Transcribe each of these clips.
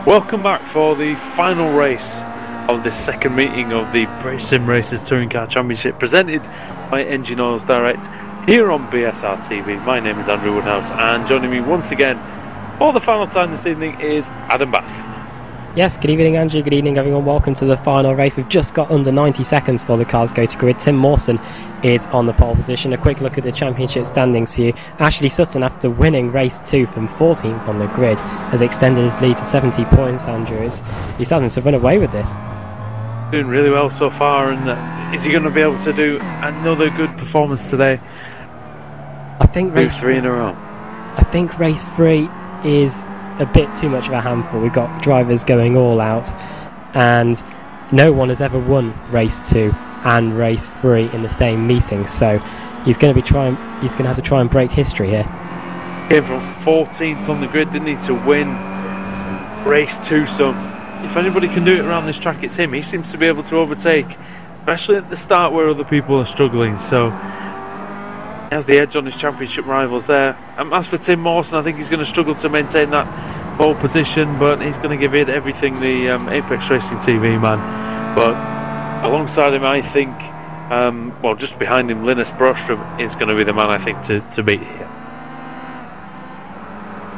Welcome back for the final race of the second meeting of the Sim Racers Touring Car Championship, presented by Engine Oils Direct here on BSRTV. My name is Andrew Woodhouse, and joining me once again for the final time this evening is Adam Bath. Yes, good evening Andrew, good evening everyone, welcome to the final race. We've just got under 90 seconds for the cars go to grid. Tim Mawson is on the pole position. A quick look at the championship standings here. Ashley Sutton, after winning race 2 from 14th on the grid, has extended his lead to 70 points, Andrew. He's starting to run away with this. Doing really well so far, and is he going to be able to do another good performance today? I think race 3 in a row. I think race 3 is a bit too much of a handful. We've got drivers going all out, and no one has ever won race 2 and race 3 in the same meeting, so he's going to have to try and break history here. Came from 14th on the grid, didn't he, to win race 2, so if anybody can do it around this track, it's him. He seems to be able to overtake, especially at the start where other people are struggling, so he has the edge on his championship rivals there. As for Tim Mawson, I think he's going to struggle to maintain that pole position, but he's going to give it everything, the Apex Racing TV man. But alongside him, I think, well, just behind him, Linus Broström is going to be the man, I think, to beat here.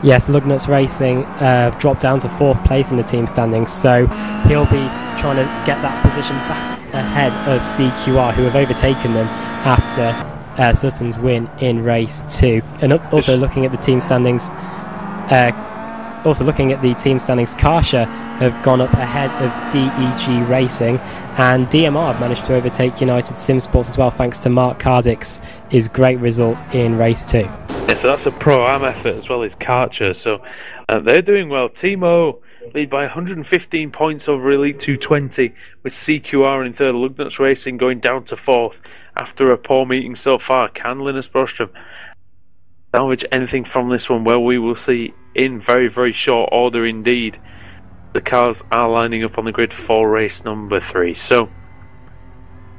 Yes, Lugnuts Racing dropped down to 4th place in the team standings, so he'll be trying to get that position back ahead of CQR, who have overtaken them after Sutton's win in race 2. And also looking at the team standings, Karsha have gone up ahead of DEG Racing, and DMR have managed to overtake United Sim Sports as well, thanks to Mark Cardick's great result in race 2. Yeah, so that's a pro-am effort as well as Karcher, so they're doing well. Team O lead by 115 points over Elite 220, with CQR in 3rd, Lugnuts Racing going down to 4th after a poor meeting so far. Can Linus Broström salvage anything from this one? Well, we will see in very, very short order indeed. The cars are lining up on the grid for race number 3. So,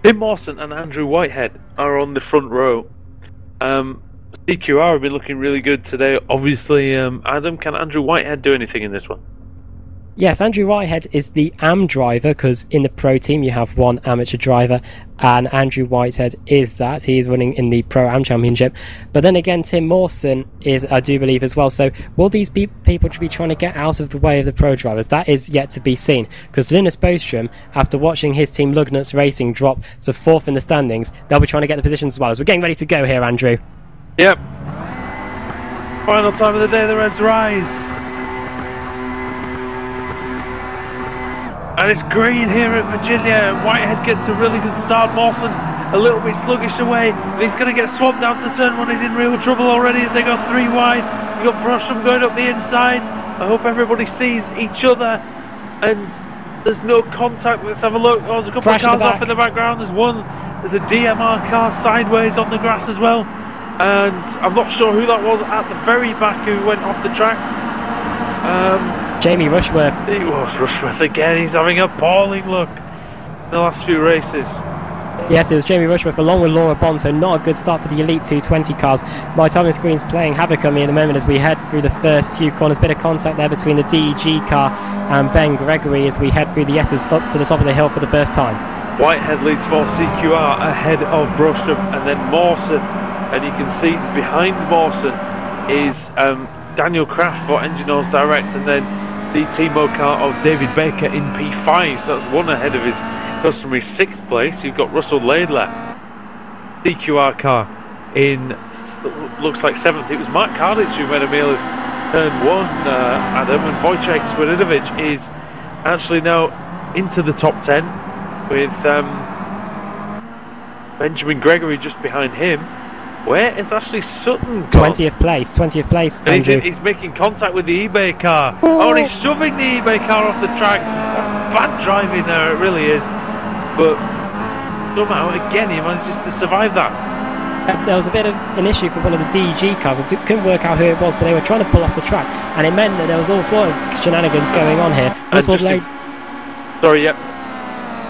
Tim Mawson and Andrew Whitehead are on the front row. CQR have been looking really good today. Obviously, Adam, can Andrew Whitehead do anything in this one? Yes, Andrew Whitehead is the AM driver, because in the pro team you have one amateur driver, and Andrew Whitehead is that. He is running in the Pro-Am Championship. But then again, Tim Mawson is, I do believe, as well. So will these people be trying to get out of the way of the pro drivers? That is yet to be seen, because Linus Broström, after watching his team Lugnuts Racing drop to 4th in the standings, they'll be trying to get the positions as well. As we're getting ready to go here, Andrew. Yep. Final time of the day, the Reds rise. And it's green here at Virginia. Whitehead gets a really good start. Mawson a little bit sluggish away, and he's going to get swapped down to turn 1. He's in real trouble already as they go 3 wide. You've got Broström going up the inside. I hope everybody sees each other and there's no contact. Let's have a look. Oh, there's a couple of cars off in the background. There's a DMR car sideways on the grass as well, and I'm not sure who that was at the very back who went off the track. Jamie Rushworth. It was Rushworth again. He's having a appalling look in the last few races. Yes, it was Jamie Rushworth along with Laura Bond, so not a good start for the Elite 220 cars. My timing screen's playing havoc on me at the moment as we head through the first few corners. Bit of contact there between the DEG car and Ben Gregory as we head through the S's up to the top of the hill for the first time. Whitehead leads for CQR ahead of Broström and then Mawson, and you can see behind Mawson is Daniel Kraft for Engine Oils Direct, and then the Team O car of David Baker in P5, so that's 1 ahead of his customary 6th place. You've got Russell Laidler, CQR car in, looks like 7th. It was Mark Kardich who made a meal of turn 1, Adam, and Wojciech Swiridovic is actually now into the top 10 with Benjamin Gregory just behind him. Where is Ashley Sutton gone? 20th place. And he's making contact with the eBay car. Oh, and he's shoving the eBay car off the track. That's bad driving there, it really is. But somehow, again, he manages to survive that. There was a bit of an issue for one of the DEG cars. I couldn't work out who it was, but they were trying to pull off the track, and it meant that there was all sort of shenanigans going on here.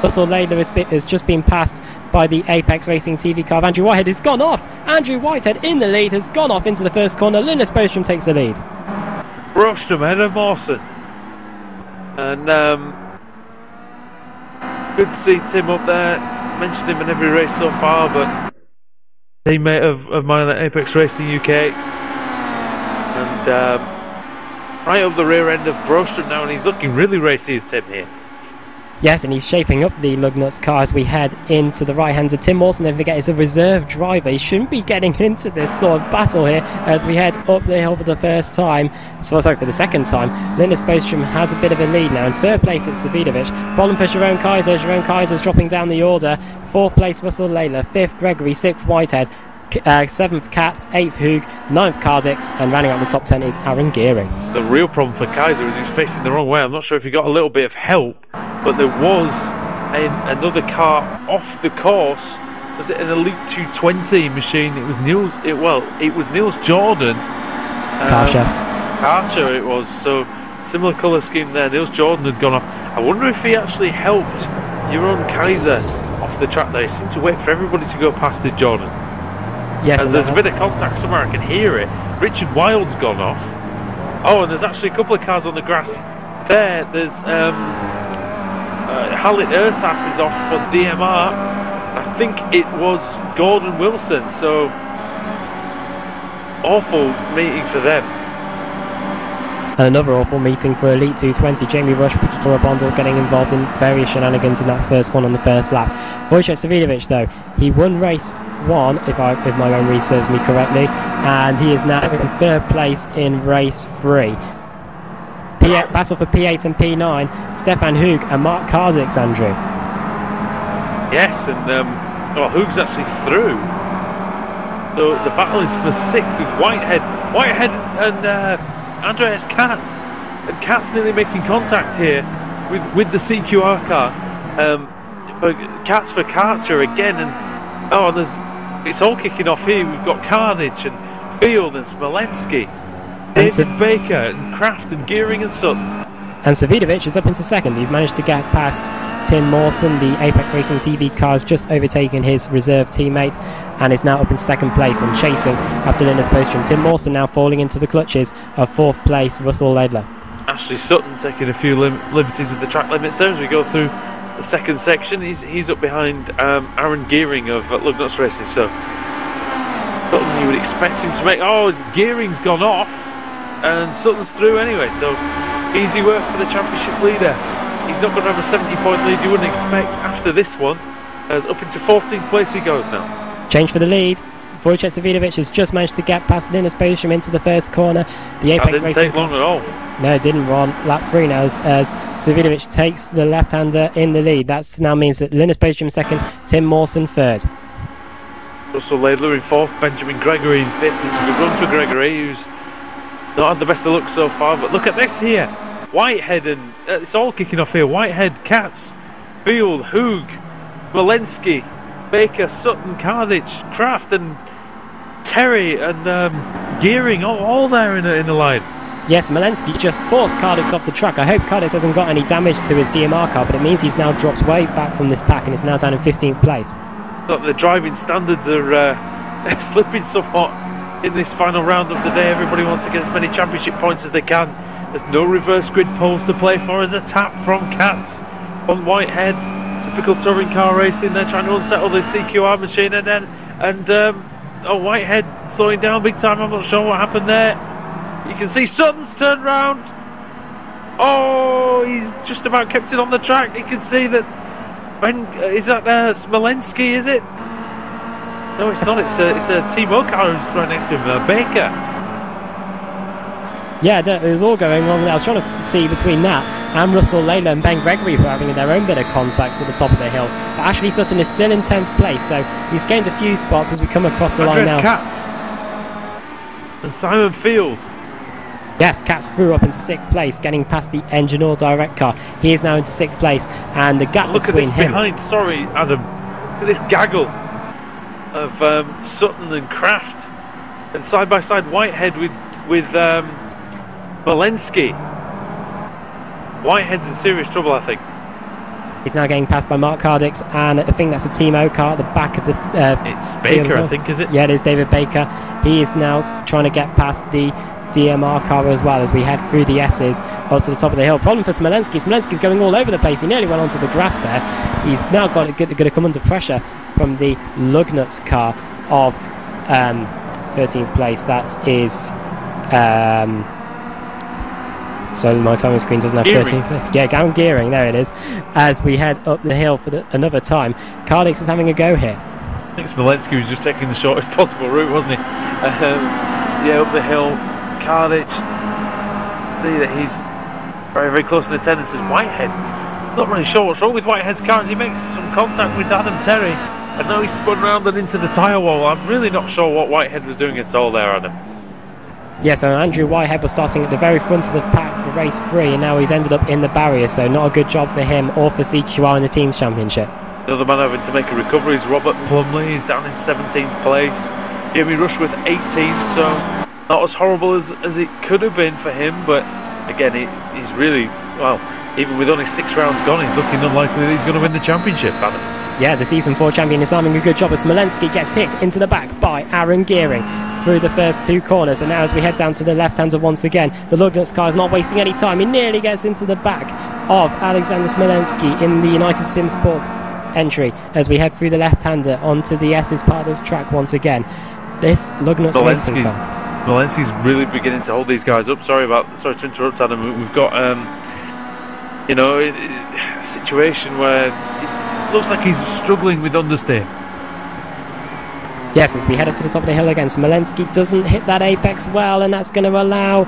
Russell Laidler has just been passed by the Apex Racing TV car of Andrew Whitehead, who's gone off. Andrew Whitehead in the lead has gone off into the first corner. Linus Broström takes the lead. Broström ahead of Mawson. And good to see Tim up there. Mentioned him in every race so far, but teammate of mine at Apex Racing UK. And right up the rear end of Broström now, and he's looking really racy as Tim here. Yes, and he's shaping up the Lugnuts car as we head into the right-hander. Tim Mawson, don't forget, is a reserve driver. He shouldn't be getting into this sort of battle here as we head up the hill for the first time. Sorry, for the second time. Linus Bostrom has a bit of a lead now. In third place, it's Savidovic. Problem for Jerome Kaiser. Jerome Kaiser's dropping down the order. Fourth place, Russell Layla. Fifth, Gregory. Sixth, Whitehead. 7th Katz, 8th Hoog, 9th Cardix, and rounding out the top 10 is Aaron Gearing. The real problem for Kaiser is he's facing the wrong way. I'm not sure if he got a little bit of help, but there was another car off the course. Was it an Elite 220 machine? It was Niels. It was Niels Jordan. Karsha it was. So similar colour scheme there. Niels Jordan had gone off. I wonder if he actually helped Jeroen Kaiser off the track there. He seemed to wait for everybody to go past the Jordan. Yes, as there's a bit of contact somewhere, I can hear it. Richard Wild's gone off. Oh, and there's actually a couple of cars on the grass there. There's Halit Ertas is off for DMR. I think it was Gordon Wilson, so awful meeting for them. And another awful meeting for Elite 220. Jamie Rush for a bundle getting involved in various shenanigans in that first one on the first lap. Wojciech Savidovic, though, he won race 1, if my memory serves me correctly, and he is now in third place in race 3. Battle for P8 and P9, Stefan Hoog and Mark Kardix, Andrew. Yes, and Hoog's actually through. So the battle is for 6th with Whitehead and Andreas Katz, and Katz nearly making contact here with the CQR car. But Katz for Karcher again, and it's all kicking off here. We've got Carnage and Field and Smolensky, David Baker and Kraft and Gearing and Sutton. And Savidovic is up into second. He's managed to get past Tim Mawson. The Apex Racing TV car has just overtaken his reserve teammate and is now up in second place and chasing after Linus Bostrom. Tim Mawson now falling into the clutches of 4th place Russell Laidler. Ashley Sutton taking a few liberties with the track limits there as we go through the second section. He's up behind Aaron Gearing of Lugnuts Racing, so Sutton, you would expect him to make... Oh, his Gearing's gone off and Sutton's through anyway, so easy work for the championship leader. He's not going to have a 70-point lead, you wouldn't expect after this one, as up into 14th place he goes now. Change for the lead. Wojciech Savidovic has just managed to get past Linus Bostrom into the first corner. The Apex Racing didn't take long at all. No, it didn't. Ron. Lap 3 now as Savidovic takes the left-hander in the lead. That now means that Linus Bostrom second, Tim Mawson third. Russell Laidler in 4th, Benjamin Gregory in 5th. It's a good run for Gregory, who's not had the best of luck so far, but look at this here. Whitehead and it's all kicking off here. Whitehead, Katz, Field, Hoog, Walensky, Baker, Sutton, Carnage, Kraft and Terry and Gearing all there in the line. Yes, Malensky just forced Cardix off the track. I hope Cardix hasn't got any damage to his DMR car, but it means he's now dropped way back from this pack and is now down in 15th place. But the driving standards are slipping somewhat in this final round of the day. Everybody wants to get as many championship points as they can. There's no reverse grid poles to play for. As a tap from Katz on Whitehead. Typical touring car racing. They're trying to unsettle the CQR machine, and Whitehead slowing down big time. I'm not sure what happened there. You can see Sutton's turned round. Oh, he's just about kept it on the track. You can see that. Is that Smolensky? Is it? No, it's not. It's a Timo car who's right next to him. Baker. Yeah, it was all going wrong. I was trying to see between that and Russell Layla and Ben Gregory who are having their own bit of contact at the top of the hill. But Ashley Sutton is still in 10th place, so he's gained a few spots as we come across the line now. Katz and Simon Field. Yes, Katz threw up into 6th place, getting past the Engineer Direct car. He is now into 6th place, and the gap between him... behind, sorry Adam, look at this gaggle of Sutton and Kraft, and side by side Whitehead with Walensky. Whitehead's in serious trouble, I think. He's now getting passed by Mark Cardix, and I think that's a Timo car at the back of the it's Baker, I think, is it? Yeah, it is David Baker. He is now trying to get past the DMR car as well as we head through the S's up to the top of the hill. Problem for Smolenski. Smolenski's going all over the place. He nearly went onto the grass there. He's now going to come under pressure from the Lugnuts car of 13th place. That is... so my timing screen doesn't have 13th place. Yeah, down gearing, there it is. As we head up the hill for another time. Cardix is having a go here. I think Smolenski was just taking the shortest possible route, wasn't he? Yeah, up the hill. Cardix, he's very, very close in attendance. Is Whitehead. Not really sure what's wrong with Whitehead's car as he makes some contact with Adam Terry. And now he's spun round and into the tyre wall. I'm really not sure what Whitehead was doing at all there, Adam. Yeah, so Andrew Whitehead was starting at the very front of the pack for race 3, and now he's ended up in the barrier, so not a good job for him or for CQR in the Teams Championship. Another man having to make a recovery is Robert Plumley. He's down in 17th place. Jamie Rushworth 18th, so not as horrible as it could have been for him, but again, he's really, well, even with only 6 rounds gone, he's looking unlikely that he's going to win the championship, Adam. Yeah, the Season 4 champion is having a good job as Smolenski gets hit into the back by Aaron Gearing through the first 2 corners. And now as we head down to the left-hander once again, the Lugnuts car is not wasting any time. He nearly gets into the back of Alexander Smolenski in the United Sim Sports entry as we head through the left-hander onto the S's part of this track once again. This Lugnuts racing car. Smolenski's really beginning to hold these guys up. Sorry to interrupt, Adam. We've got, you know, a situation where it looks like he's struggling with understeer. Yes, as we head up to the top of the hill again, Smolenski doesn't hit that apex well, and that's going to allow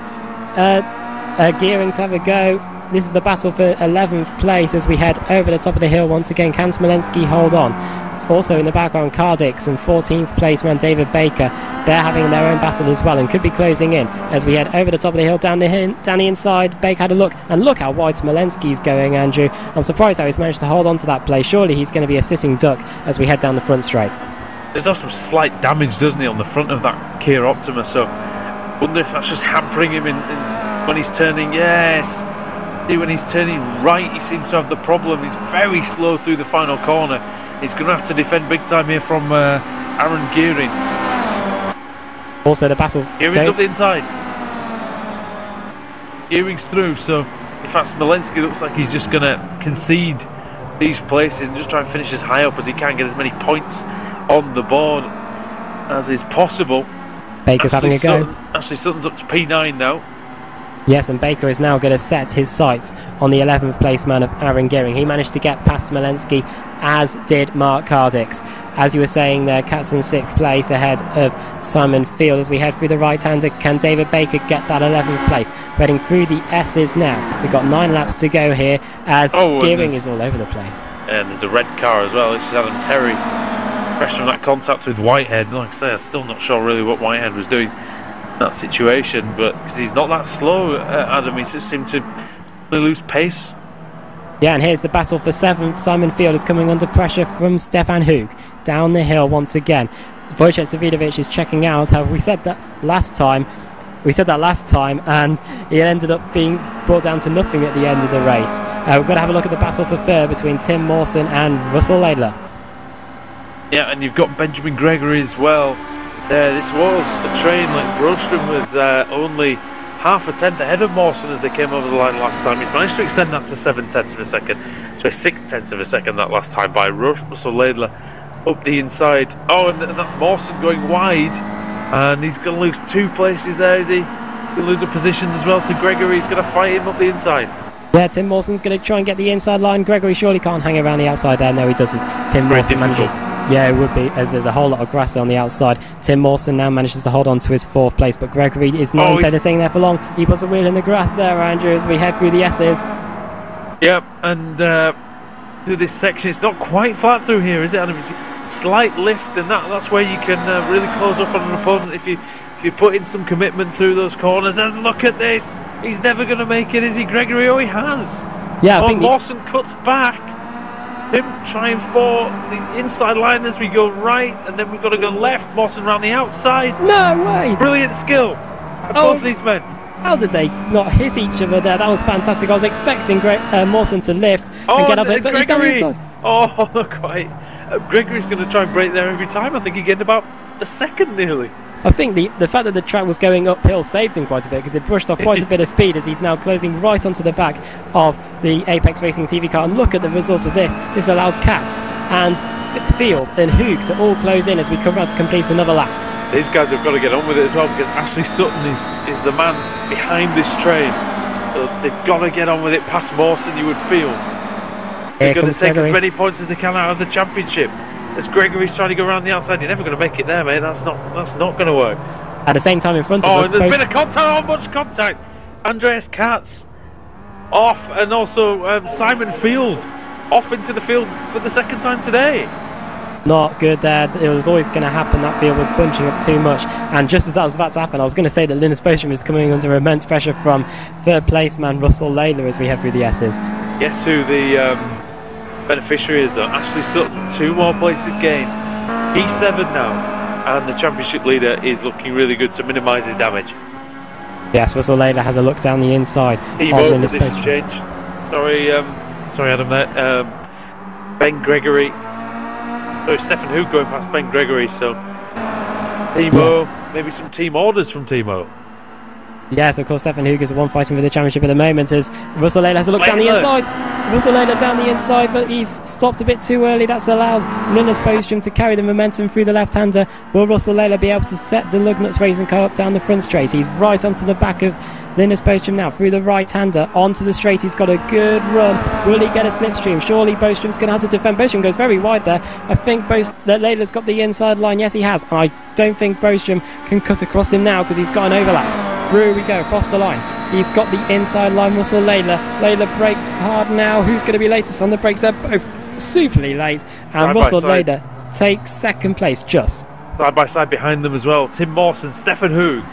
Gearing to have a go. This is the battle for 11th place as we head over the top of the hill once again. Can Smolenski hold on? Also in the background, Cardix and 14th place man David Baker. They're having their own battle as well and could be closing in as we head over the top of the hill down the inside. Baker had a look, and look how wide Smolenski's going, Andrew. I'm surprised how he's managed to hold on to that place. Surely he's going to be a sitting duck as we head down the front straight. There's also some slight damage, doesn't he, on the front of that Kia Optima, so I wonder if that's just hampering him in when he's turning. Yes, see, when he's turning right, he seems to have the problem. He's very slow through the final corner. He's going to have to defend big time here from Aaron Gearing. Also the battle. Gearing's up the inside. Gearing's through, so in fact Smolenski looks like he's just going to concede these places and just try and finish as high up as he can, get as many points on the board as is possible. Baker's having a go. Ashley Sutton's up to P9 now. Yes, and Baker is now going to set his sights on the 11th place man of Aaron Gearing. He managed to get past Smolenski, as did Mark Cardix. As you were saying there, Cat's in 6th place ahead of Simon Field. As we head through the right-hander, can David Baker get that 11th place? Heading through the S's now. We've got 9 laps to go here as Gearing is all over the place. And there's a red car as well, which is Adam Terry. Fresh from that contact with Whitehead. Like I say, I'm still not sure really what Whitehead was doing in that situation, but because he's not that slow, Adam, he just seemed to lose pace. Yeah, and here's the battle for 7th. Simon Field is coming under pressure from Stefan Hug down the hill once again. Wojciech Savidovic is checking out. However, we said that last time, and he ended up being brought down to nothing at the end of the race. We're going to have a look at the battle for third between Tim Mawson and Russell Laidler. Yeah, and you've got Benjamin Gregory as well. This was a train like Broström was only half a tenth ahead of Mawson as they came over the line last time. He's managed to extend that to 7/10 of a second, so 6/10 of a second that last time by Russell Laidler up the inside. Oh, and that's Mawson going wide, and he's going to lose 2 places there, is he? He's going to lose a position as well to Gregory. He's going to fight him up the inside. Yeah, Tim Mawson's going to try and get the inside line. Gregory surely can't hang around the outside there. No, he doesn't. Tim Mawson manages. Yeah, it would be, as there's a whole lot of grass on the outside. Tim Mawson now manages to hold on to his 4th place, but Gregory is not intended staying there for long. He puts a wheel in the grass there, Andrew, as we head through the S's. Yep, and through this section, it's not quite flat through here, is it, Adam? Slight lift, and that's where you can really close up on an opponent if you put in some commitment through those corners. As look at this, he's never going to make it, is he, Gregory? Oh, he has. Yeah, I think Mawson cuts back. Him trying for the inside line as we go right, and then we've got to go left. Mawson around the outside. No way! Brilliant skill both these men. How did they not hit each other there? That was fantastic. I was expecting Mawson to lift and get up it, but he's down the inside. Oh, not quite. Gregory's going to try and break there every time. I think he gained about a second nearly. I think the fact that the track was going uphill saved him quite a bit, because it brushed off quite a bit of speed as he's now closing right onto the back of the Apex Racing TV car. And look at the results of this. This allows Katz and Field and Hoog to all close in as we come around to complete another lap. These guys have got to get on with it as well, because Ashley Sutton is the man behind this train. They've got to get on with it past Mawson, you would feel. They're going to take as many points as they can out of the championship. As Gregory's trying to go around the outside, you're never going to make it there, mate. That's not going to work. At the same time, in front of us, and there's been a contact. Oh, much contact. Andreas Katz off, and also Simon Field off into the field for the second time today. Not good there. It was always going to happen. That field was bunching up too much, and just as that was about to happen, I was going to say that Linus Bostrom is coming under immense pressure from third place man Russell Layla as we head through the S's. Guess who the beneficiary is though? Ashley Sutton, 2 more places gained. P7 now, and the championship leader is looking really good to minimise his damage. Yes, Russell Layla has a look down the inside. Position change. Sorry, Adam. There. Ben Gregory. So Stefan Hoog going past Ben Gregory, so Timo, maybe some team orders from Timo. Yes, of course, Stefan Hoog is the one fighting for the championship at the moment, as Russell Layla has a look down the inside. Russell Layla down the inside, but he's stopped a bit too early. That's allowed Linus Bostrom to carry the momentum through the left-hander. Will Russell Layla be able to set the Lugnuts racing car up down the front straight? He's right onto the back of Linus Bostrom now, through the right-hander, onto the straight. He's got a good run. Will he get a slipstream? Surely Bostrom's going to have to defend. Bostrom goes very wide there. I think that Layla's got the inside line. Yes, he has. And I don't think Bostrom can cut across him now, because he's got an overlap. Through we go, across the line. He's got the inside line, Russell Layla. Layla brakes hard now. Who's going to be latest on the brakes? They're both superly late. And Russell Layla takes second place, just. Side by side behind them as well. Tim Mawson, Stefan Hoog.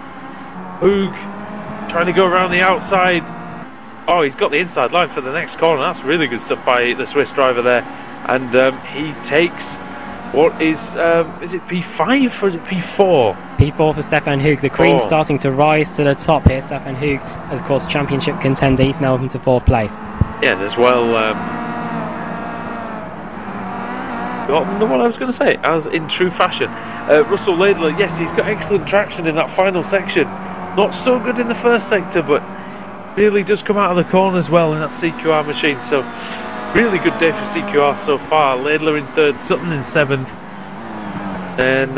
Hoog trying to go around the outside. Oh, he's got the inside line for the next corner. That's really good stuff by the Swiss driver there. And he takes... What is it P5 or is it P4? P4 for Stefan Hoog. The cream starting to rise to the top here. Stefan Hoog, of course, championship contender. He's now up into 4th place. Yeah, and as well, what I was going to say, as in true fashion, Russell Laidler, yes, he's got excellent traction in that final section. Not so good in the first sector, but really does come out of the corners well in that CQR machine. So really good day for CQR so far. Laidler in 3rd, Sutton in 7th. And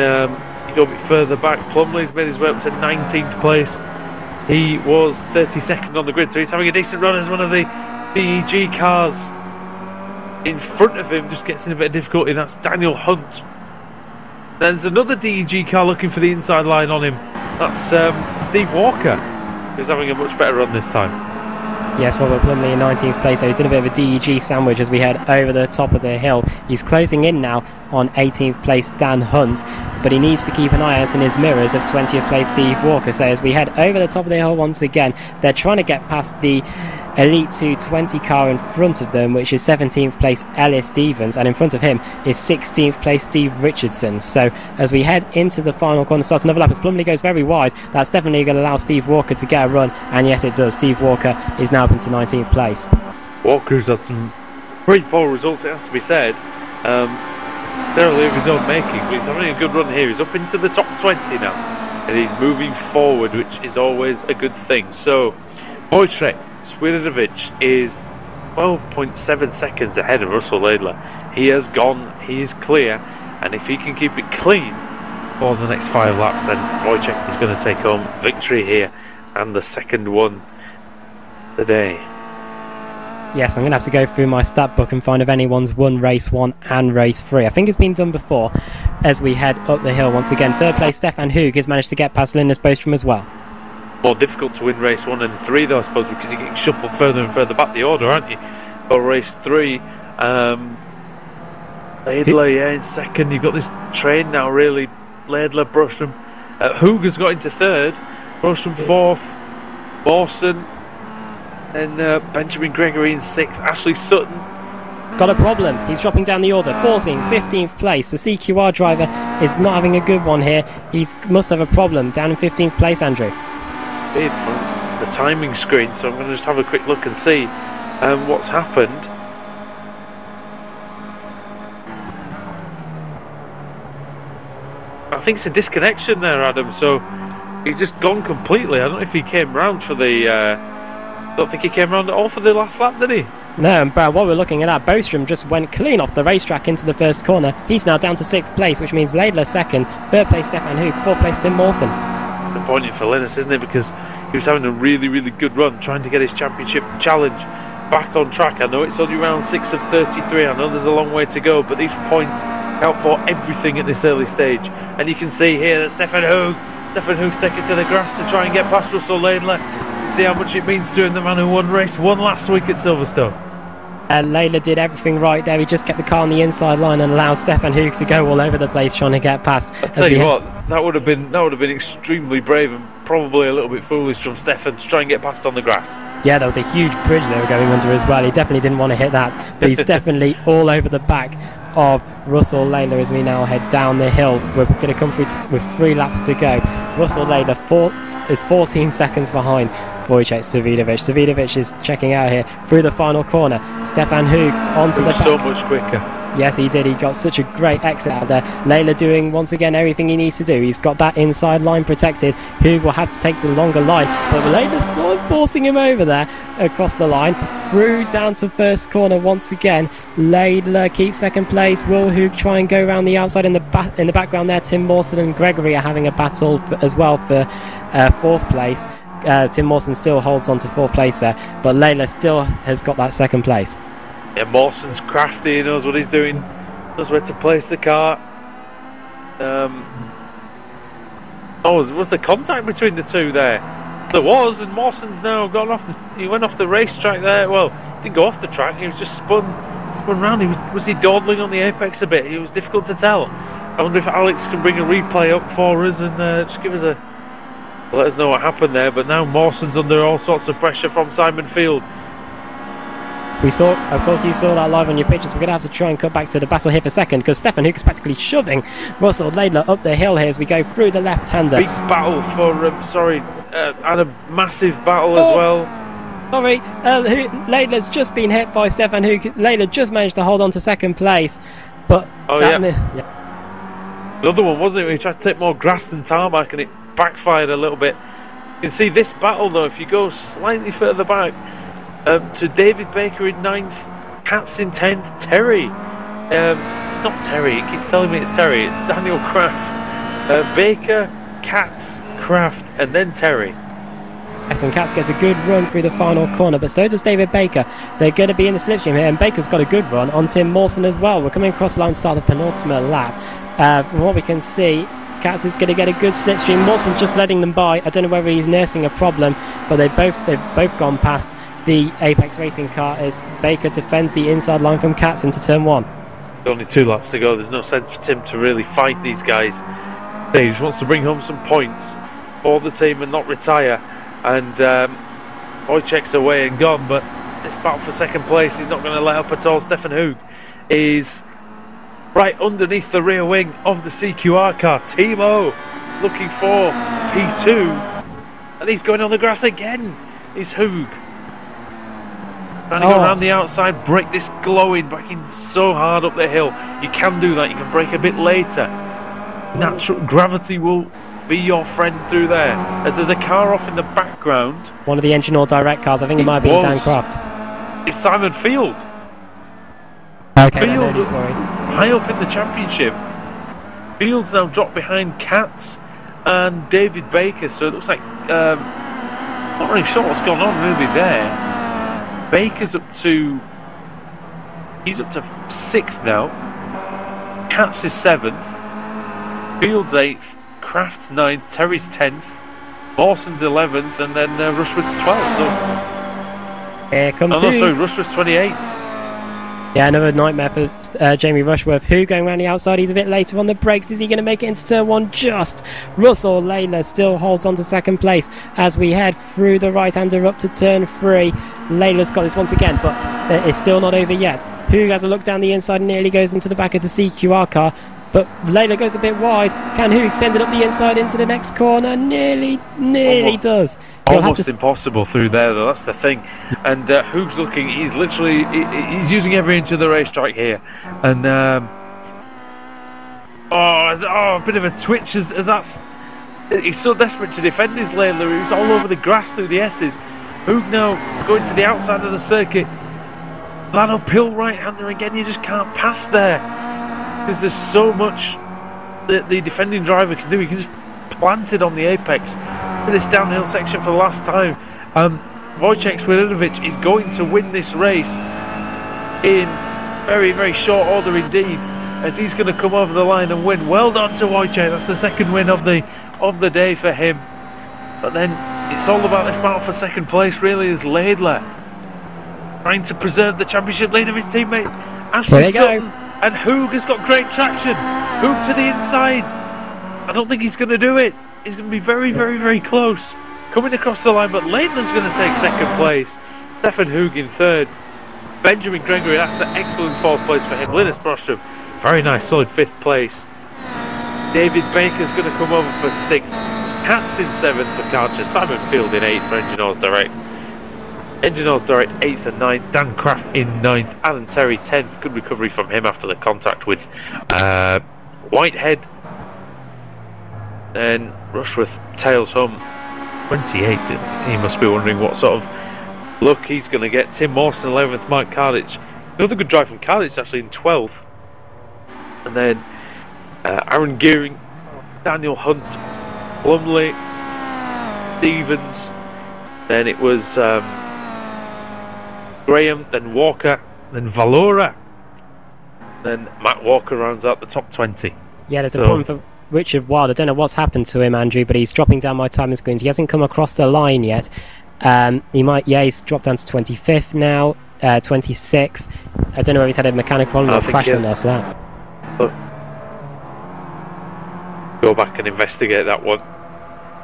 you go a bit further back, Plumley's made his way up to 19th place. He was 32nd on the grid, so he's having a decent run as one of the DEG cars in front of him just gets in a bit of difficulty. That's Daniel Hunt. There's another DEG car looking for the inside line on him. That's Steve Walker, who's having a much better run this time. Yes, Robert Plumley in 19th place, so he's done a bit of a DEG sandwich as we head over the top of the hill. He's closing in now on 18th place Dan Hunt, but he needs to keep an eye out in his mirrors of 20th place Steve Walker. So as we head over the top of the hill once again, they're trying to get past the Elite 220 car in front of them, which is 17th place Ellis Stevens, and in front of him is 16th place Steve Richardson. So as we head into the final corner, starts another lap as Plumley goes very wide. That's definitely going to allow Steve Walker to get a run, and yes it does. Steve Walker is now up into 19th place. Walker's had some pretty poor results, it has to be said. Narrowly of his own making, but he's having a good run here. He's up into the top 20 now, and he's moving forward, which is always a good thing. So Wojciech Swiatovic is 12.7 seconds ahead of Russell Laidler. He has gone, he is clear, and if he can keep it clean for the next 5 laps, then Wojciech is going to take home victory here, and the second one today. Yes, I'm going to have to go through my stat book and find if anyone's won race 1 and race 3. I think it's been done before as we head up the hill once again. 3rd place Stefan Hoog has managed to get past Linus Bostrom as well. More difficult to win race 1 and 3 though, I suppose, because you're getting shuffled further and further back the order, aren't you? Or race 3, Laidler, yeah, in 2nd. You've got this train now, really. Laidler, Bostrom. Hoog has got into 3rd, Bostrom 4th, Mawson, and Benjamin Gregory in 6th. Ashley Sutton got a problem. He's dropping down the order, forcing 15th place. The CQR driver is not having a good one here. He must have a problem. Down in 15th place, Andrew. From the timing screen, so I'm going to just have a quick look and see what's happened. I think it's a disconnection there, Adam. So he's just gone completely. I don't know if he came round for the. I don't think he came round at all for the last lap, did he? No, and Brad, what we're looking at, Bostrom just went clean off the racetrack into the first corner. He's now down to 6th place, which means Laidler 2nd, 3rd place Stefan Hoog, 4th place Tim Mawson. Disappointing for Linus, isn't it? Because he was having a really, really good run, trying to get his championship challenge back on track. I know it's only round 6 of 33. I know there's a long way to go, but these points count for everything at this early stage. And you can see here that Stefan Hoog's taking to the grass to try and get past Russell Laidler. See how much it means to him, the man who won race 1 last week at Silverstone. Laidler did everything right there. He just kept the car on the inside line and allowed Stefan Hoog to go all over the place trying to get past. I'll tell you what, that would have been extremely brave and probably a little bit foolish from Stefan to try and get past on the grass. Yeah, there was a huge bridge they were going under as well. He definitely didn't want to hit that, but he's definitely all over the back of Russell Laidler as we now head down the hill. We're going to come through with 3 laps to go. Russell Laidler is 14 seconds behind Wojciech Savidovic. Savidovic is checking out here through the final corner. Stefan Hoog onto the back. So much quicker. Yes, he did. He got such a great exit out there. Laidler doing, once again, everything he needs to do. He's got that inside line protected. Hoog will have to take the longer line, but Laidler's sort of forcing him over there across the line. Through down to first corner once again. Laidler keeps 2nd place. Will Hoog try and go around the outside? In the background there, Tim Mawson and Gregory are having a battle as well for 4th place. Tim Mawson still holds on to 4th place there, but Laidler still has got that 2nd place. Yeah, Mawson's crafty, he knows what he's doing, knows where to place the car. Was there contact between the two there? There was, and Mawson's now gone off. He went off the racetrack there. Well, didn't go off the track. He was just spun round. Was he dawdling on the apex a bit? It was difficult to tell. I wonder if Alex can bring a replay up for us and just give us let us know what happened there. But now Mawson's under all sorts of pressure from Simon Field. We saw, of course, you saw that live on your pictures. We're going to have to try and cut back to the battle here for second because Stefan Hoog is practically shoving Russell Laidler up the hill here as we go through the left-hander. Big battle for, and a massive battle as well. Sorry, Laidler's just been hit by Stefan Hoog. Laidler just managed to hold on to 2nd place, but... Another one, wasn't it? We tried to take more grass than tarmac and it backfired a little bit. You can see this battle, though, if you go slightly further back, to David Baker in 9th, Katz in 10th, Terry. It's not Terry, it keeps telling me it's Terry, it's Daniel Kraft. Baker, Katz, Kraft, and then Terry. Yes, and Katz gets a good run through the final corner, but so does David Baker. They're going to be in the slipstream here, and Baker's got a good run on Tim Mawson as well. We're coming across the line to start the penultimate lap. From what we can see, Katz is going to get a good slipstream. Mawson's just letting them by. I don't know whether he's nursing a problem, but they've both gone past the Apex Racing car as Baker defends the inside line from Katz into turn 1. Only 2 laps to go. There's no sense for Tim to really fight these guys. He just wants to bring home some points for the team and not retire. And Wojciech's away and gone, but this battle for 2nd place, he's not going to let up at all. Stefan Hoog is right underneath the rear wing of the CQR car. Timo looking for P2, and he's going on the grass again. It's Hoog trying to go around the outside, break this glowing, braking so hard up the hill. You can do that, you can brake a bit later. Natural gravity will be your friend through there. As there's a car off in the background. One of the Engine or Direct cars, I think it might be Dan Kraft. It's Simon Field. Okay, Field high up in the championship. Field's now dropped behind Katz and David Baker, so it looks like not really sure what's going on really there. Baker's up to 6th now. Katz is 7th. Field's 8th. Kraft's 9th. Terry's 10th. Mawson's 11th, and then Rushworth's 12th. So here comes Rushworth's 28th. Yeah, another nightmare for Jamie Rushworth. Who going around the outside? He's a bit later on the brakes. Is he going to make it into turn 1? Just. Russell Laidler still holds on to 2nd place as we head through the right-hander up to turn 3. Laidler's got this once again, but it's still not over yet. Who has a look down the inside and nearly goes into the back of the CQR car. But Laidler goes a bit wide. Can Hoog send it up the inside into the next corner? Nearly does. Almost impossible through there, though. That's the thing. And Hoog's looking. He's using every inch of the racetrack here. And Oh, a bit of a twitch as that's. He's so desperate to defend his lane. He was all over the grass through the S's. Hoog now going to the outside of the circuit. That uphill right-hander again, you just can't pass there. Because there's so much that the defending driver can do. He can just plant it on the apex. This downhill section for the last time. Wojciech Swiatovic is going to win this race in very, very short order indeed, as he's going to come over the line and win. Well done to Wojciech. That's the second win of the day for him. But then it's all about this battle for second place, really, as Laidler trying to preserve the championship lead of his teammate Ashley Sutton. And Hoog has got great traction. Hoog to the inside. I don't think he's going to do it. He's going to be very, very, very close. Coming across the line, but Laidler's going to take second place. Stefan Hoog in third. Benjamin Gregory, that's an excellent fourth place for him. Linus Brostrom, very nice, solid fifth place. David Baker's going to come over for sixth. Katz in seventh for Karcher. Simon Field in eighth for Engineers Direct. Engineers Direct 8th and 9th, Dan Kraft in 9th, Alan Terry 10th, good recovery from him after the contact with Whitehead. Then Rushworth tails home 28th. He must be wondering what sort of look he's going to get. Tim Mawson 11th, Mike Kardich, another good drive from Kardich actually in 12th. And then Aaron Gearing, Daniel Hunt, Plumley, Stevens, then it was Graham, then Walker, then Valora, then Matt Walker rounds out the top 20. Yeah, there's a problem for Richard Wild. I don't know what's happened to him, Andrew, but he's dropping down my timing screens. He hasn't come across the line yet. He's dropped down to 25th now, 26th. I don't know if he's had a mechanical problem or crashed on us that. Go back and investigate that one.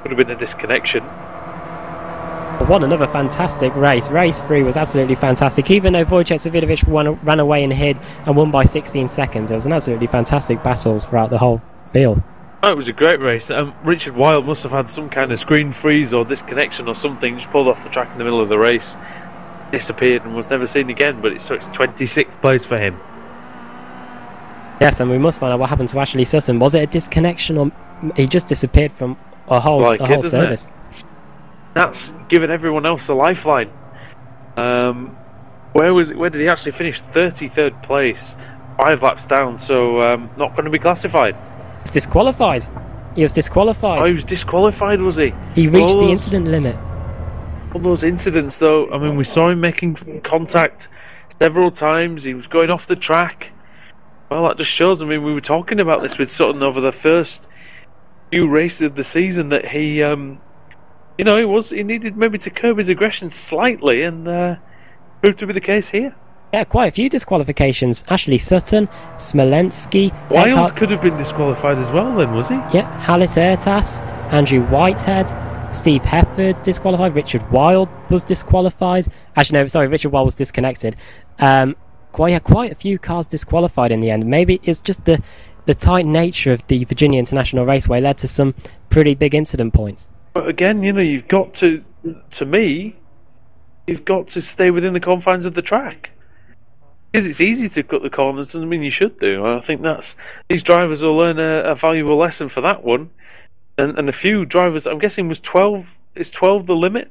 Could have been a disconnection. What another fantastic race. Race 3 was absolutely fantastic. Even though Wojciech Swiatovic ran away and hid and won by 16 seconds, it was an absolutely fantastic battles throughout the whole field. Oh, it was a great race. Richard Wild must have had some kind of screen freeze or disconnection or something. Just pulled off the track in the middle of the race, disappeared and was never seen again. But it's 26th place for him. Yes, and we must find out what happened to Ashley Sutton. Was it a disconnection or he just disappeared from a whole service? That's given everyone else a lifeline. Where did he actually finish? 33rd place, 5 laps down, so not going to be classified. He was disqualified. He was disqualified. Oh, he was disqualified, was he? He reached the incident limit. All those incidents, though, I mean, we saw him making contact several times. He was going off the track. Well, that just shows. I mean, we were talking about this with Sutton over the first few races of the season that he, he needed maybe to curb his aggression slightly, and proved to be the case here. Yeah, quite a few disqualifications. Ashley Sutton, Smolensky. Wild could have been disqualified as well then, was he? Yeah, Halit Ertas, Andrew Whitehead, Steve Hefford disqualified, Richard Wild was disqualified. Actually, no, sorry, Richard Wild was disconnected. Quite a few cars disqualified in the end. Maybe it's just the tight nature of the Virginia International Raceway led to some pretty big incident points. But again, you've got to stay within the confines of the track. Because it's easy to cut the corners doesn't mean you should do. I think these drivers will learn a valuable lesson for that one. And a few drivers, I'm guessing, was 12. Is 12 the limit?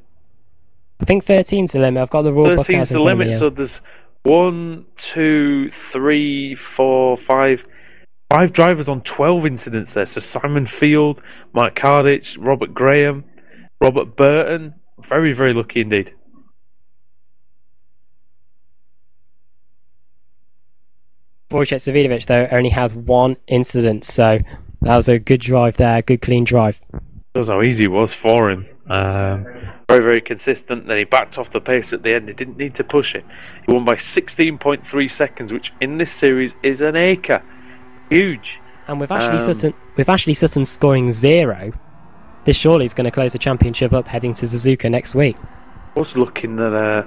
I think 13's the limit. I've got the rule book. 13's the limit. So there's 1, 2, 3, 4, 5 drivers on 12 incidents there. So Simon Field, Mike Kardich, Robert Graham, Robert Burton. Very, very lucky indeed. Wojciech Swiatovic, though, only has 1 incident, so that was a good drive there, good clean drive. Shows how easy it was for him. Very, very consistent. Then he backed off the pace at the end. He didn't need to push it. He won by 16.3 seconds, which in this series is an acre. Huge. And with Ashley Sutton scoring 0, this surely is going to close the championship up heading to Suzuka next week. I was looking at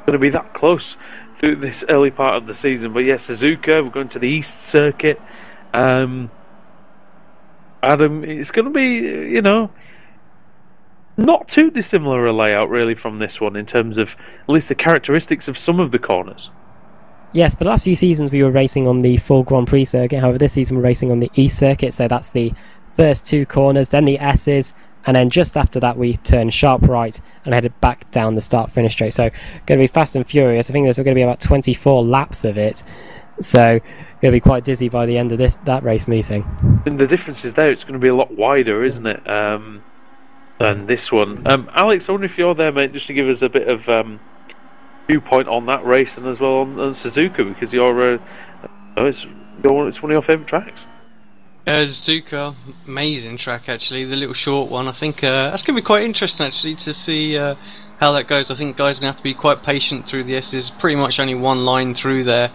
going to be that close through this early part of the season, but yes, Suzuka, we're going to the East Circuit. Adam, it's going to be, not too dissimilar a layout really from this one in terms of at least the characteristics of some of the corners. Yes, for the last few seasons we were racing on the full Grand Prix circuit. However, this season we're racing on the East circuit, so that's the first 2 corners, then the S's, and then just after that we turn sharp right and headed back down the start-finish straight. So going to be fast and furious. I think there's going to be about 24 laps of it, so going to be quite dizzy by the end of that race meeting. And the difference is there, it's going to be a lot wider, isn't it, than this one. Alex, I wonder if you're there, mate, just to give us a bit of viewpoint on that race and as well on Suzuka, because it's one of your favourite tracks. Suzuka, amazing track actually, the little short one. I think that's going to be quite interesting actually to see how that goes. I think guys are going to have to be quite patient through the S's. Pretty much only one line through there,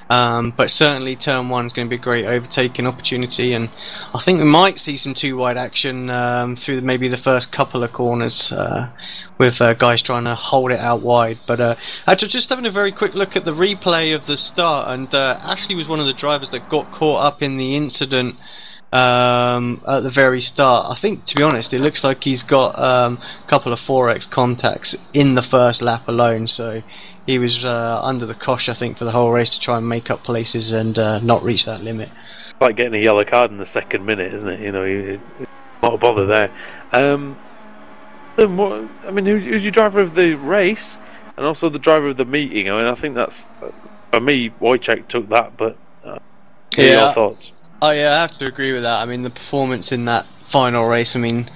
but certainly turn 1 is going to be a great overtaking opportunity, and I think we might see some 2 wide action through maybe the first couple of corners with guys trying to hold it out wide. But just having a very quick look at the replay of the start, and Ashley was one of the drivers that got caught up in the incident at the very start. I think, to be honest, it looks like he's got a couple of 4x contacts in the first lap alone, so he was under the cosh, I think, for the whole race to try and make up places and not reach that limit. Like getting a yellow card in the second minute, isn't it? You know, not a bother there. Who's your driver of the race and also the driver of the meeting? I mean, I think that's, for me, Wojciech took that, but what are your thoughts? Oh yeah, I have to agree with that. I mean, the performance in that final race, I mean,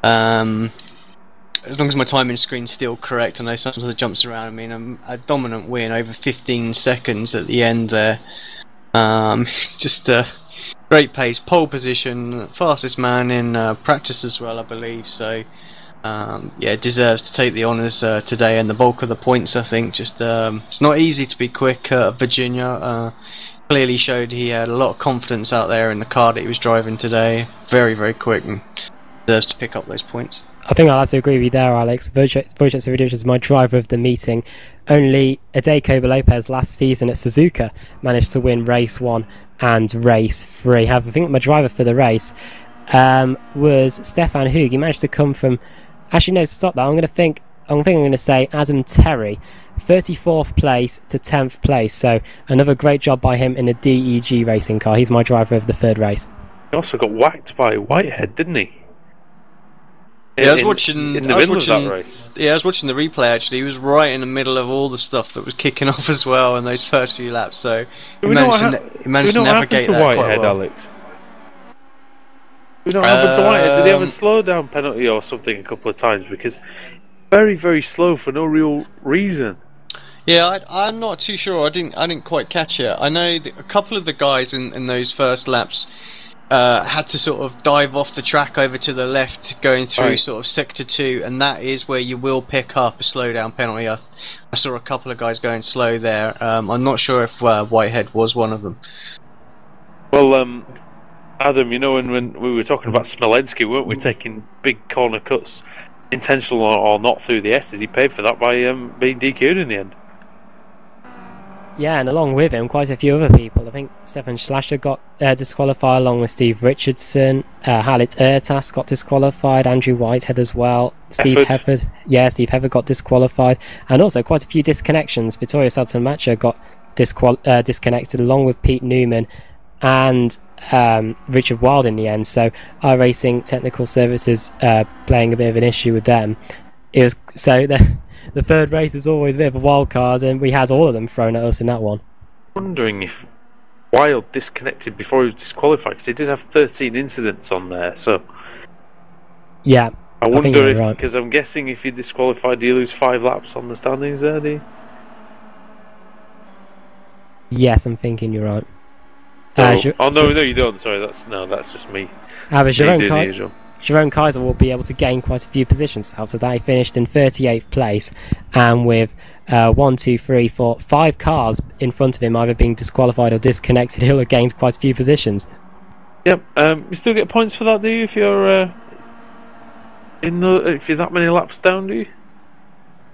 as long as my timing screen's still correct, I know sometimes it jumps around. I mean, a dominant win over 15 seconds at the end there. Just great pace, pole position, fastest man in practice as well, I believe. So yeah, deserves to take the honours today and the bulk of the points. I think just it's not easy to be quick at Virginia. Clearly showed he had a lot of confidence out there in the car that he was driving today. Very, very quick, and deserves to pick up those points. I think I'll have to agree with you there, Alex. Wojciech is my driver of the meeting. Only Adej Koba-Lopez last season at Suzuka managed to win race 1 and race 3. I think my driver for the race was Stefan Hug. He managed to come from... Actually, no, stop that. I'm going to say Adam Terry, 34th place to 10th place. So another great job by him in a DEG racing car. He's my driver of the 3rd race. He also got whacked by Whitehead, didn't he? Yeah, I was watching in the middle of that race. Yeah, I was watching the replay actually. He was right in the middle of all the stuff that was kicking off as well in those first few laps. So he managed to navigate that quite well. Alex? We don't happen to Whitehead. Did he have a slowdown penalty or something a couple of times? Because very, very slow for no real reason. Yeah, I'm not too sure. I didn't quite catch it. I know that a couple of the guys in those first laps had to sort of dive off the track over to the left, going through sort of sector 2, and that is where you will pick up a slowdown penalty. I saw a couple of guys going slow there. I'm not sure if Whitehead was one of them. Well, Adam, you know, when we were talking about Smolenski, weren't we, taking big corner cuts, intentional or not, through the S's? He paid for that by being DQ'd in the end. Yeah, and along with him, quite a few other people. I think Stefan Schlascher got disqualified along with Steve Richardson. Halit Ertas got disqualified. Andrew Whitehead as well. Steve Hefford. Yeah, Steve Hefford got disqualified. And also quite a few disconnections. Vittorio Saltamacha got disconnected along with Pete Newman and Richard Wild in the end. So iRacing Technical Services playing a bit of an issue with them. It was so the 3rd race is always a bit of a wild card, and we had all of them thrown at us in that one. Wondering if Wild disconnected before he was disqualified, because he did have 13 incidents on there. So yeah, I wonder if, because I'm guessing if you're disqualified, do you lose 5 laps on the standings there? Do you? Yes, I'm thinking you're right. No, you don't. Sorry, that's just me. Jerome Kaiser will be able to gain quite a few positions out of that. He finished in 38th place, and with 5 cars in front of him either being disqualified or disconnected, he'll have gained quite a few positions. Yep. You still get points for that, do you? If you're if you're that many laps down, do you?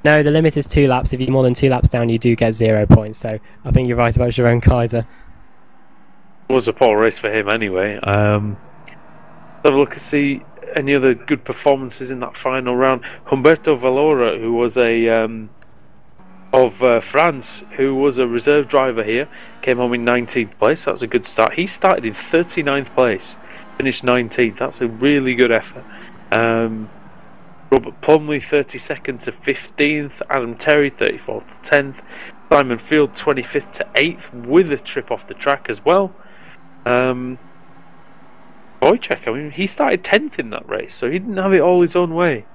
No, the limit is 2 laps. If you're more than 2 laps down, you do get 0 points. So I think you're right about Jerome Kaiser. It was a poor race for him anyway. Have a look to see any other good performances in that final round. Humberto Valora, who was a of France, who was a reserve driver here, came home in 19th place. That was a good start. He started in 39th place, finished 19th. That's a really good effort. Robert Plumley 32nd to 15th, Adam Terry 34th to 10th, Simon Field 25th to 8th with a trip off the track as well. Wojciech, I mean, he started 10th in that race, so he didn't have it all his own way.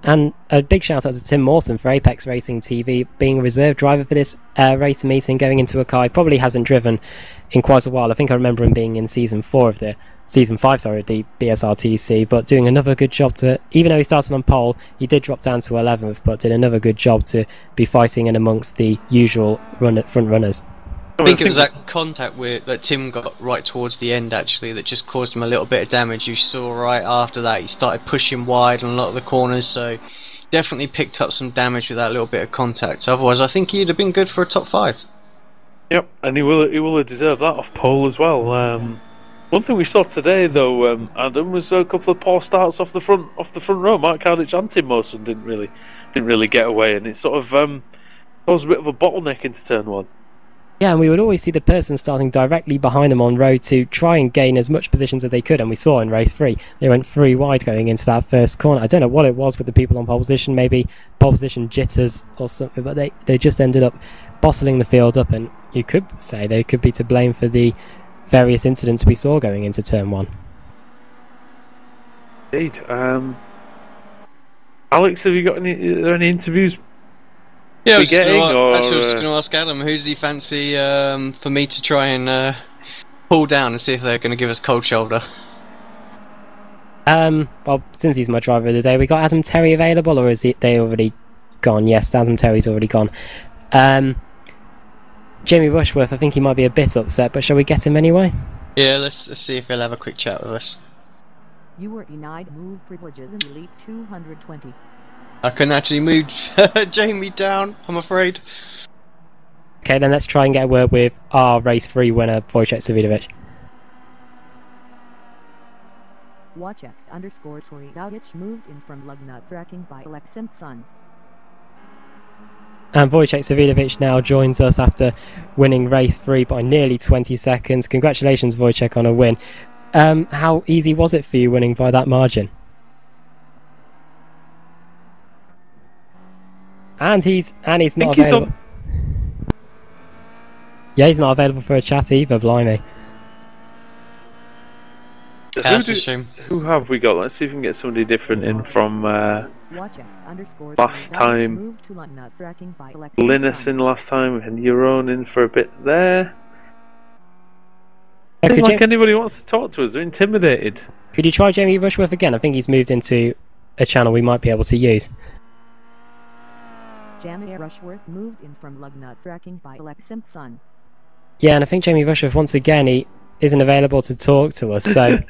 And a big shout out to Tim Mawson for Apex Racing TV, being a reserve driver for this race meeting, going into a car he probably hasn't driven in quite a while. I think I remember him being in season 5 of the BSRTC, but doing another good job to, even though he started on pole, he did drop down to 11th, but did another good job to be fighting in amongst the usual front runners. I think it was that contact that Tim got right towards the end, actually, that just caused him a little bit of damage. You saw right after that he started pushing wide on a lot of the corners, so definitely picked up some damage with that little bit of contact. Otherwise, I think he'd have been good for a top 5. Yep, and he will have deserved that off pole as well. One thing we saw today, though, Adam, was a couple of poor starts off the front row. Mark Harditch and Tim Mawson didn't really get away, and it sort of caused a bit of a bottleneck into turn 1. Yeah, and we would always see the person starting directly behind them on road to try and gain as much positions as they could, and we saw in race 3 they went 3 wide going into that first corner. I don't know what it was with the people on pole position, maybe pole position jitters or something, but they just ended up bottling the field up, and you could say they could be to blame for the various incidents we saw going into turn 1. Indeed. Alex, have you got any interviews? Yeah, I was just going to ask Adam, who's he fancy for me to try and pull down and see if they're going to give us cold shoulder? Well, since he's my driver of the day, we got Adam Terry available, or is they already gone? Yes, Adam Terry's already gone. Jamie Rushworth, I think he might be a bit upset, but shall we get him anyway? Yeah, let's see if he'll have a quick chat with us. You were denied move privileges in Elite 220. I couldn't actually move Jamie down, I'm afraid. Okay, then let's try and get a word with our race 3 winner, Wojciech Savidovic. Wojciech _Savidovic moved in from Lugnut tracking by Alex Simpson. And Wojciech Savidovic now joins us after winning race 3 by nearly 20 seconds. Congratulations, Wojciech, on a win. How easy was it for you winning by that margin? And he's not available. Yeah, he's not available for a chat either, blimey. That's a shame. Who have we got? Let's see if we can get somebody different in from last time. Linnison last time, and your own in for a bit there. Doesn't like anybody wants to talk to us, they're intimidated. Could you try Jamie Rushworth again? I think he's moved into a channel we might be able to use. Jamie Rushworth moved in from Lugnut tracking by Alex Simpson. Yeah, and I think Jamie Rushworth, once again, he isn't available to talk to us, so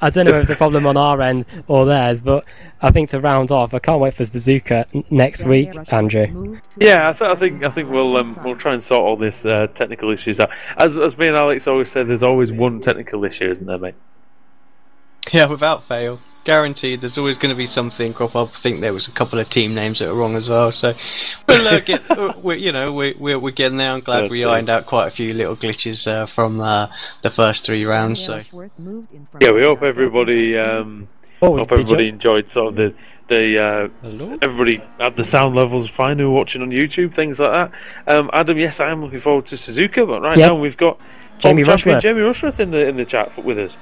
I don't know if it's a problem on our end or theirs, but I think to round off, I can't wait for Bazooka next week, Andrew. Yeah, I think we'll try and sort all this technical issues out. As me and Alex always say, there's always one technical issue, isn't there, mate? Yeah, without fail. Guaranteed, there's always going to be something crop up. I think there was a couple of team names that are wrong as well. So we'll we're getting there. I'm glad we ironed out quite a few little glitches from the first 3 rounds. So yeah, we hope everybody enjoyed sort of the everybody had the sound levels fine who were watching on YouTube, things like that. Adam, yes, I am looking forward to Suzuka, but right now we've got Jamie Rushworth in the chat with us.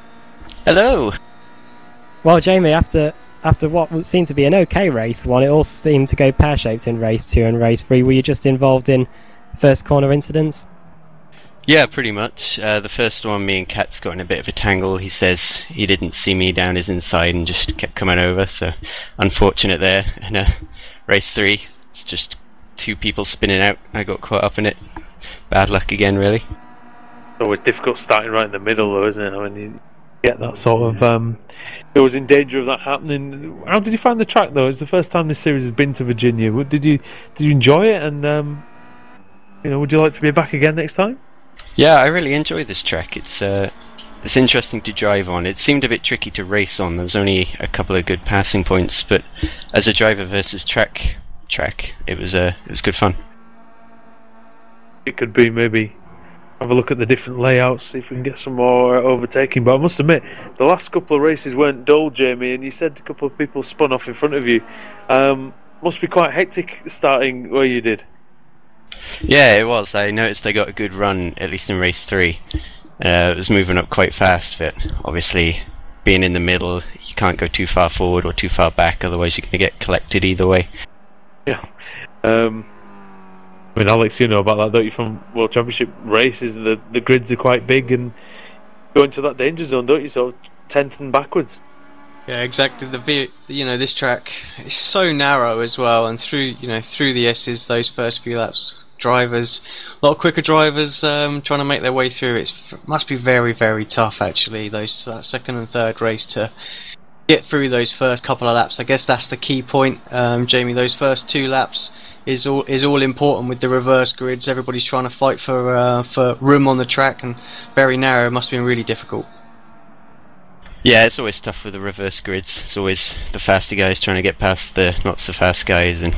Hello. Well, Jamie, after what seemed to be an okay race 1, it all seemed to go pear-shaped in race 2 and race 3. Were you just involved in first corner incidents? Yeah, pretty much. The first one, me and Kat's got in a bit of a tangle. He says he didn't see me down his inside and just kept coming over, so unfortunate there. And race 3, it's just 2 people spinning out. I got caught up in it. Bad luck again, really. It's always difficult starting right in the middle, though, isn't it? I mean, get that sort of it was in danger of that happening. How did you find the track, though? It's the first time this series has been to Virginia. Did you enjoy it? And would you like to be back again next time? Yeah, I really enjoy this track. It's interesting to drive on. It seemed a bit tricky to race on. There was only a couple of good passing points, but as a driver versus track, it was good fun. it could be maybe have a look at the different layouts, see if we can get some more overtaking. But I must admit, the last couple of races weren't dull, Jamie, and you said a couple of people spun off in front of you. Must be quite hectic starting where you did. Yeah, it was. I noticed they got a good run, at least in race 3. It was moving up quite fast, but obviously being in the middle, you can't go too far forward or too far back, otherwise you're going to get collected either way. Yeah. I mean, Alex, you know about that, don't you, from World Championship races? The grids are quite big and go into that danger zone, don't you? So 10th and backwards. Yeah, exactly. This track is so narrow as well, and through the S's, those first few laps, drivers, a lot of quicker drivers trying to make their way through. It must be very, very tough actually. Those second and third race to get through those first couple of laps. I guess that's the key point, Jamie. Those first 2 laps is all important with the reverse grids. Everybody's trying to fight for room on the track, and very narrow. It must have been really difficult. Yeah, it's always tough with the reverse grids. It's always the faster guys trying to get past the not so fast guys, and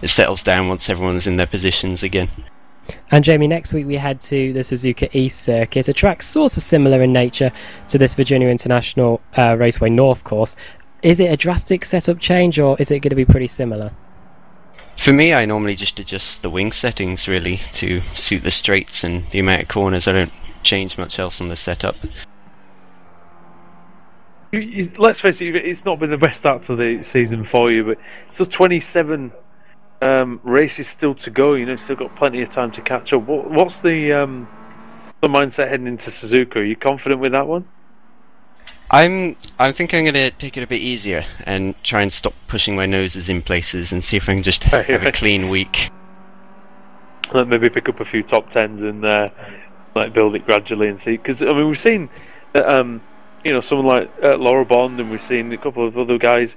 it settles down once everyone's in their positions again. And Jamie, next week we head to the Suzuka East Circuit, a track sort of similar in nature to this Virginia International Raceway North course. Is it a drastic setup change, or is it going to be pretty similar? For me, I normally just adjust the wing settings really to suit the straights and the amount of corners. I don't change much else on the setup. Let's face it, it's not been the best start to the season for you, but still 27 races still to go. You know, still got plenty of time to catch up. What's the mindset heading into Suzuka? Are you confident with that one? I think I'm going to take it a bit easier and try and stop pushing my noses in places and see if I can just have a clean week. Maybe pick up a few top 10s and like build it gradually and see. Because I mean, we've seen that. You know, someone like Laura Bond, and we've seen a couple of other guys,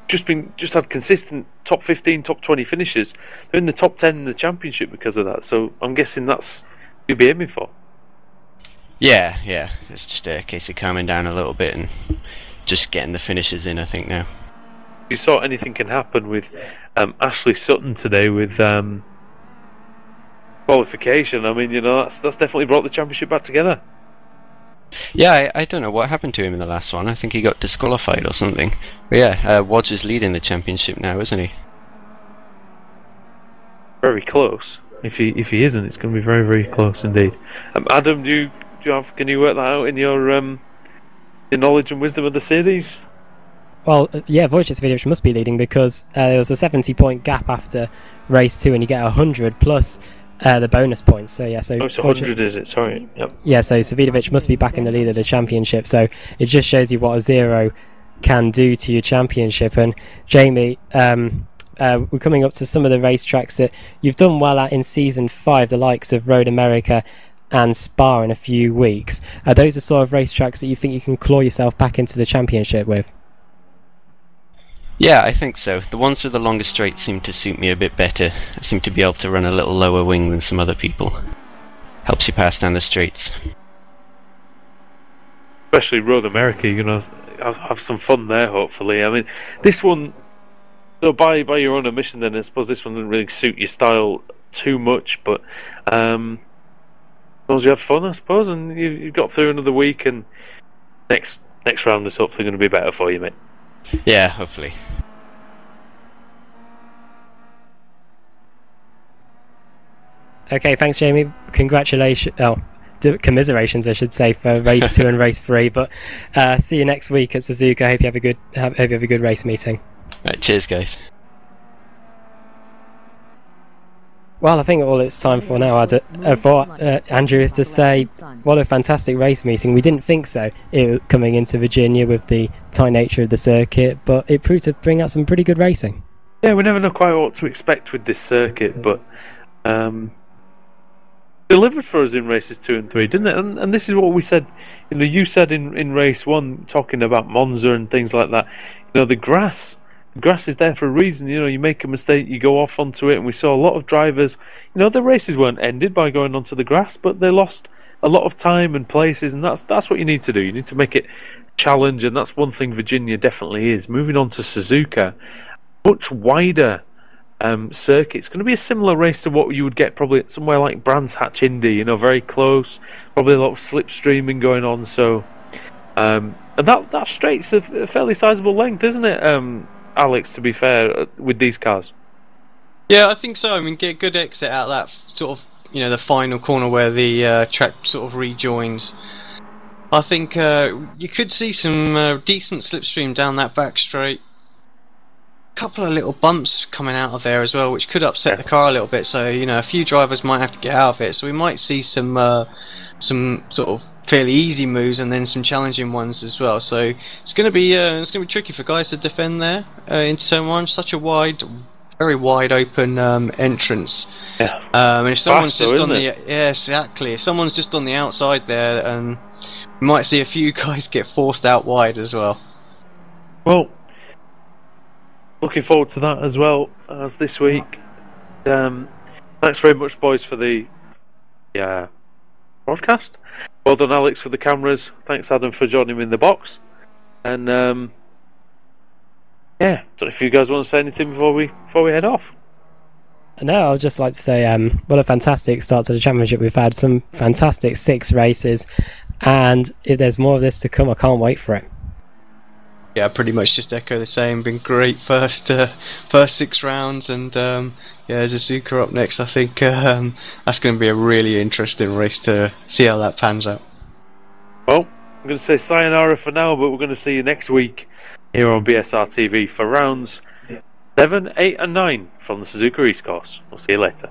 just had consistent top 15, top 20 finishes. They're in the top 10 in the championship because of that. So I'm guessing that's what you'll be aiming for. Yeah. It's just a case of calming down a little bit and just getting the finishes in, I think, now. You saw anything can happen with Ashley Sutton today with qualification. I mean, you know, that's definitely brought the championship back together. Yeah, I don't know what happened to him in the last one. I think he got disqualified or something. But yeah, Wodge is leading the championship now, isn't he? Very close. If he isn't, it's going to be very, very close indeed. Adam, can you work that out in your knowledge and wisdom of the series? Well, yeah, Wojciech Swiderowicz must be leading because there was a 70-point gap after race 2, and you get 100 plus the bonus points. So yeah, so it's 100, is it? Sorry. Yep. Yeah, so Swiderowicz must be back in the lead of the championship. So it just shows you what a 0 can do to your championship. And Jamie, we're coming up to some of the racetracks that you've done well at in season 5, the likes of Road America and Spa in a few weeks. Are those the sort of racetracks that you think you can claw yourself back into the championship with? Yeah, I think so. The ones with the longer straight seem to suit me a bit better. I seem to be able to run a little lower wing than some other people. Helps you pass down the straights. Especially Road America, you're going to have some fun there, hopefully. I mean, this one, so by your own admission then, I suppose this one didn't really suit your style too much, but as long as you had fun, I suppose, and you got through another week, and next round is hopefully going to be better for you, mate. Yeah, hopefully. Okay, thanks, Jamie. Congratulations. Commiserations, I should say, for race 2 and race 3. But see you next week at Suzuka. Hope you have a good race meeting. Right, cheers, guys. Well, I think all it's time for now, Andrew, is to say, what a fantastic race meeting. We didn't think so coming into Virginia with the tight nature of the circuit, but it proved to bring out some pretty good racing. Yeah, we never know quite what to expect with this circuit, but delivered for us in races 2 and 3, didn't it? And this is what we said. You know, you said in race 1, talking about Monza and things like that. You know, the grass is there for a reason. You know, you make a mistake, you go off onto it, and we saw a lot of drivers. You know, the races weren't ended by going onto the grass, but they lost a lot of time and places, and that's what you need to do. You need to make it challenge, and that's one thing Virginia definitely is. Moving on to Suzuka, much wider circuit. It's going to be a similar race to what you would get probably at somewhere like Brands Hatch Indy. You know, very close, probably a lot of slipstreaming going on. So, and that straight's a fairly sizable length, isn't it, Alex? To be fair, with these cars. Yeah, I think so. I mean, get a good exit out of that sort of, you know, the final corner where the track sort of rejoins. I think you could see some decent slipstream down that back straight. Couple of little bumps coming out of there as well, which could upset the car a little bit. So, you know, a few drivers might have to get out of it. So we might see some sort of fairly easy moves and then some challenging ones as well. So it's going to be tricky for guys to defend there into turn one. Such a very wide open entrance. Yeah. And if someone's Fast, just though, on the isn't it? yeah, exactly. If someone's just on the outside there, we might see a few guys get forced out wide as well. Well, looking forward to that as well as this week. Thanks very much, boys, for the broadcast. Well done, Alex, for the cameras. Thanks, Adam, for joining me in the box. And don't know if you guys want to say anything before we head off. No, I'd just like to say what a fantastic start to the championship. We've had some fantastic 6 races, and if there's more of this to come, I can't wait for it. Yeah, pretty much just echo the same. Been great first 6 rounds, and Suzuka up next. I think that's going to be a really interesting race to see how that pans out. Well, I'm going to say sayonara for now, but we're going to see you next week here on BSR TV for rounds 7, 8 and 9 from the Suzuka East Course. We'll see you later.